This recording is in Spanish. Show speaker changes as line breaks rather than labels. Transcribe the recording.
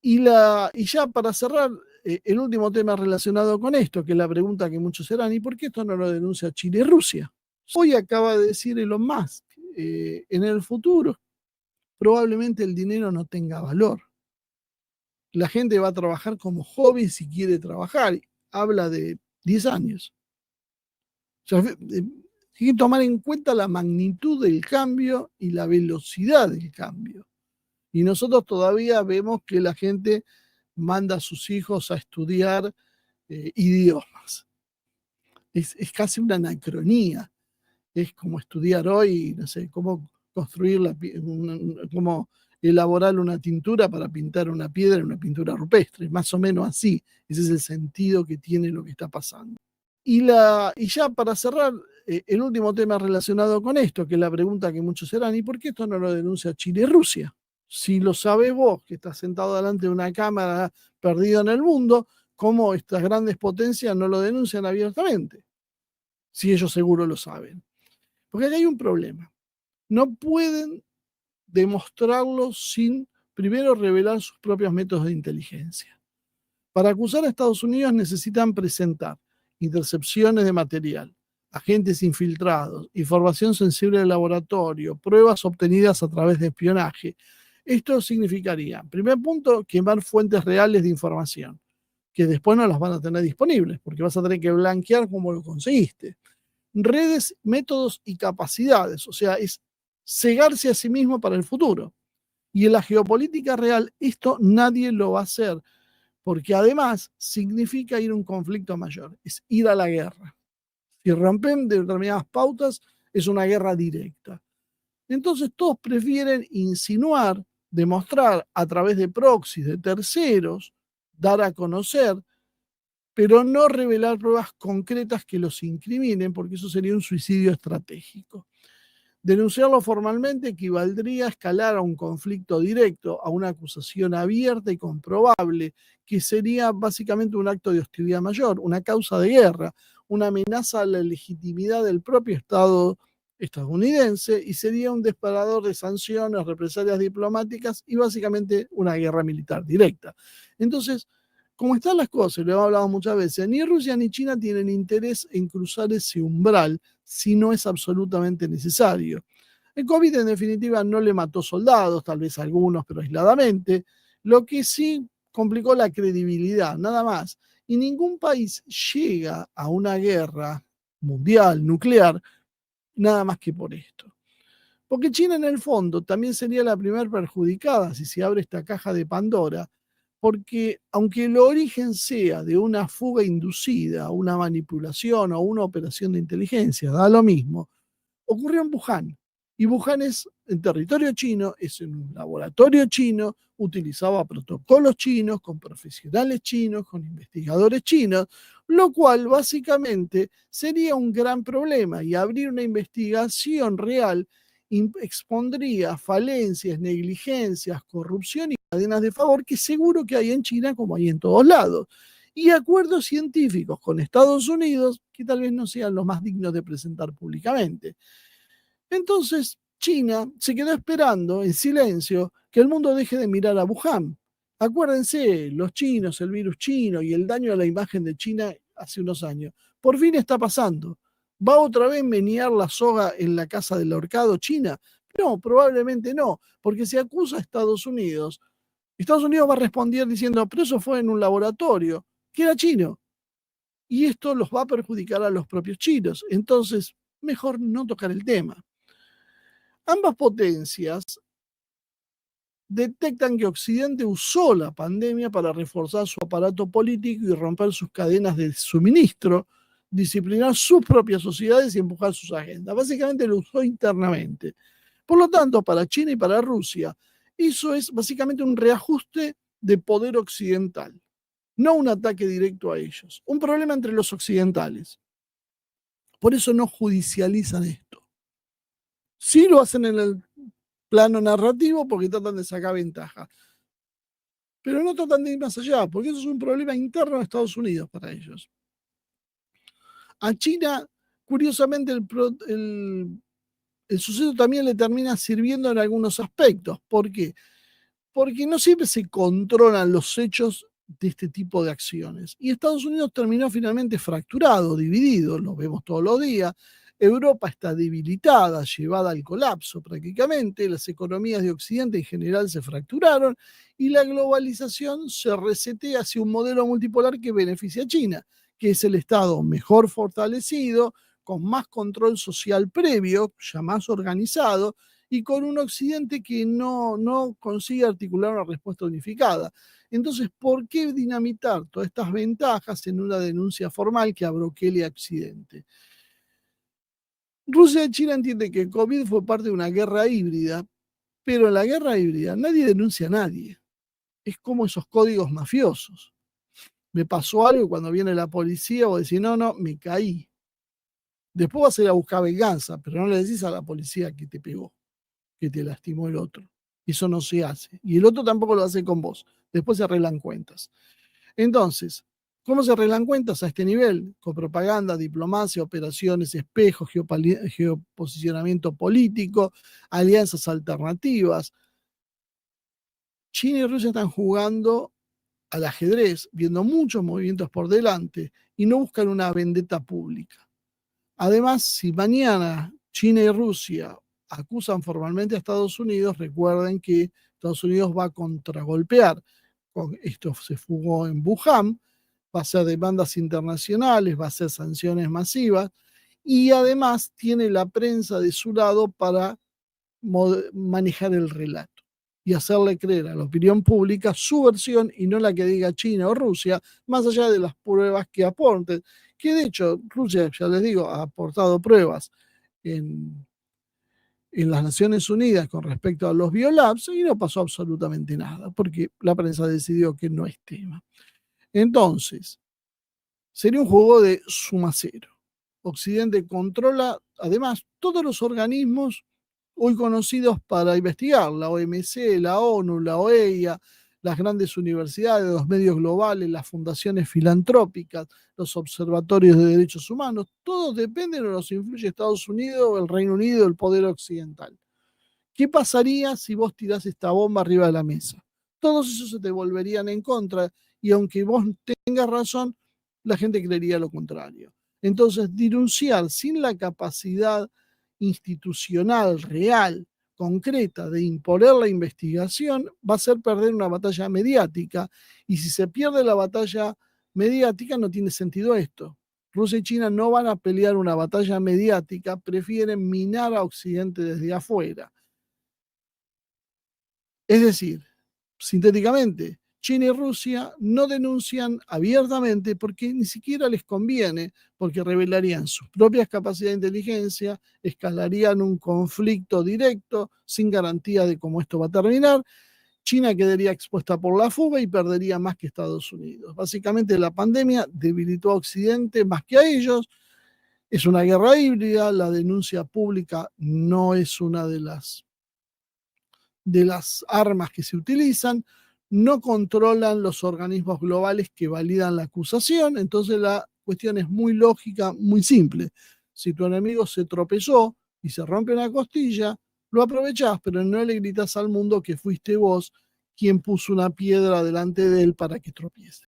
Y ya para cerrar, el último tema relacionado con esto, que es la pregunta que muchos serán, ¿y por qué esto no lo denuncia China y Rusia? Hoy acaba de decir Elon Musk, en el futuro probablemente el dinero no tenga valor. La gente va a trabajar como hobby si quiere trabajar. Habla de 10 años. O sea, hay que tomar en cuenta la magnitud del cambio y la velocidad del cambio. Y nosotros todavía vemos que la gente manda a sus hijos a estudiar idiomas. Es casi una anacronía. Es como estudiar hoy, no sé, cómo construir, cómo elaborar una tintura para pintar una piedra en una pintura rupestre. Más o menos así. Ese es el sentido que tiene lo que está pasando. Y ya para cerrar, el último tema relacionado con esto, que es la pregunta que muchos serán, ¿y por qué esto no lo denuncia Chile y Rusia? Si lo sabés vos, que estás sentado delante de una cámara perdido en el mundo, ¿cómo estas grandes potencias no lo denuncian abiertamente? Si ellos seguro lo saben. Porque aquí hay un problema. No pueden demostrarlo sin primero revelar sus propios métodos de inteligencia. Para acusar a Estados Unidos necesitan presentar intercepciones de material, agentes infiltrados, información sensible del laboratorio, pruebas obtenidas a través de espionaje. Esto significaría, en primer punto, quemar fuentes reales de información, que después no las van a tener disponibles, porque vas a tener que blanquear cómo lo conseguiste. Redes, métodos y capacidades, o sea, es cegarse a sí mismo para el futuro. Y en la geopolítica real esto nadie lo va a hacer, porque además significa ir a un conflicto mayor, es ir a la guerra. Si rompen determinadas pautas, es una guerra directa. Entonces todos prefieren insinuar, demostrar a través de proxies, de terceros, dar a conocer, pero no revelar pruebas concretas que los incriminen, porque eso sería un suicidio estratégico. Denunciarlo formalmente equivaldría a escalar a un conflicto directo, a una acusación abierta y comprobable, que sería básicamente un acto de hostilidad mayor, una causa de guerra, una amenaza a la legitimidad del propio Estado estadounidense y sería un disparador de sanciones, represalias diplomáticas y básicamente una guerra militar directa. Entonces, como están las cosas, lo hemos hablado muchas veces, ni Rusia ni China tienen interés en cruzar ese umbral si no es absolutamente necesario. El COVID en definitiva no le mató soldados, tal vez algunos, pero aisladamente, lo que sí complicó la credibilidad, nada más. Y ningún país llega a una guerra mundial, nuclear, nada más que por esto. Porque China en el fondo también sería la primera perjudicada si se abre esta caja de Pandora, porque aunque el origen sea de una fuga inducida, una manipulación o una operación de inteligencia, da lo mismo, ocurrió en Wuhan. Y Wuhan es en territorio chino, es en un laboratorio chino, utilizaba protocolos chinos, con profesionales chinos, con investigadores chinos, lo cual básicamente sería un gran problema y abrir una investigación real expondría falencias, negligencias, corrupción y cadenas de favor que seguro que hay en China como hay en todos lados. Y acuerdos científicos con Estados Unidos que tal vez no sean los más dignos de presentar públicamente. Entonces, China se quedó esperando en silencio que el mundo deje de mirar a Wuhan. Acuérdense, los chinos, el virus chino y el daño a la imagen de China hace unos años. Por fin está pasando. ¿Va otra vez a menear la soga en la casa del ahorcado China? No, probablemente no, porque se acusa a Estados Unidos. Estados Unidos va a responder diciendo, pero eso fue en un laboratorio, que era chino. Y esto los va a perjudicar a los propios chinos. Entonces, mejor no tocar el tema. Ambas potencias detectan que Occidente usó la pandemia para reforzar su aparato político y romper sus cadenas de suministro, disciplinar sus propias sociedades y empujar sus agendas. Básicamente lo usó internamente. Por lo tanto, para China y para Rusia, eso es básicamente un reajuste de poder occidental, no un ataque directo a ellos, un problema entre los occidentales. Por eso no judicializan esto. Sí lo hacen en el plano narrativo porque tratan de sacar ventaja. Pero no tratan de ir más allá, porque eso es un problema interno de Estados Unidos para ellos. A China, curiosamente, el suceso también le termina sirviendo en algunos aspectos. ¿Por qué? porque no siempre se controlan los hechos de este tipo de acciones. Y Estados Unidos terminó finalmente fracturado, dividido, lo vemos todos los días. Europa está debilitada, llevada al colapso prácticamente, las economías de Occidente en general se fracturaron y la globalización se resetea hacia un modelo multipolar que beneficia a China, que es el Estado mejor fortalecido, con más control social previo, ya más organizado, y con un Occidente que no consigue articular una respuesta unificada. Entonces, ¿por qué dinamitar todas estas ventajas en una denuncia formal que abroquele a Occidente? Rusia y China entienden que el COVID fue parte de una guerra híbrida, pero en la guerra híbrida nadie denuncia a nadie. Es como esos códigos mafiosos. Me pasó algo y cuando viene la policía vos decís, no, no, me caí. Después vas a ir a buscar venganza, pero no le decís a la policía que te pegó, que te lastimó el otro. Eso no se hace. Y el otro tampoco lo hace con vos. Después se arreglan cuentas. Entonces, ¿cómo se arreglan cuentas a este nivel? Con propaganda, diplomacia, operaciones, espejos, geoposicionamiento político, alianzas alternativas. China y Rusia están jugando al ajedrez, viendo muchos movimientos por delante y no buscan una vendetta pública. Además, si mañana China y Rusia acusan formalmente a Estados Unidos, recuerden que Estados Unidos va a contragolpear. Esto se fugó en Wuhan, va a ser demandas internacionales, va a ser sanciones masivas y además tiene la prensa de su lado para manejar el relato y hacerle creer a la opinión pública su versión y no la que diga China o Rusia, más allá de las pruebas que aporten, que de hecho Rusia, ya les digo, ha aportado pruebas en, en las Naciones Unidas con respecto a los biolabs y no pasó absolutamente nada, porque la prensa decidió que no es tema. Entonces, sería un juego de suma cero. Occidente controla, además, todos los organismos hoy conocidos para investigar, la OMC, la ONU, la OEA, las grandes universidades, los medios globales, las fundaciones filantrópicas, los observatorios de derechos humanos, todos dependen o los influye Estados Unidos, el Reino Unido, el poder occidental. ¿Qué pasaría si vos tirás esta bomba arriba de la mesa? Todos esos se te volverían en contra y aunque vos tengas razón, la gente creería lo contrario. Entonces, denunciar sin la capacidad institucional, real, concreta de imponer la investigación va a ser perder una batalla mediática y si se pierde la batalla mediática no tiene sentido esto. Rusia y China no van a pelear una batalla mediática, prefieren minar a Occidente desde afuera. Es decir, sintéticamente, China y Rusia no denuncian abiertamente porque ni siquiera les conviene, porque revelarían sus propias capacidades de inteligencia, escalarían un conflicto directo sin garantía de cómo esto va a terminar. China quedaría expuesta por la fuga y perdería más que Estados Unidos. Básicamente la pandemia debilitó a Occidente más que a ellos. Es una guerra híbrida, la denuncia pública no es una de las armas que se utilizan, no controlan los organismos globales que validan la acusación, entonces la cuestión es muy lógica, muy simple. Si tu enemigo se tropezó y se rompe una costilla, lo aprovechás, pero no le gritas al mundo que fuiste vos quien puso una piedra delante de él para que tropiece.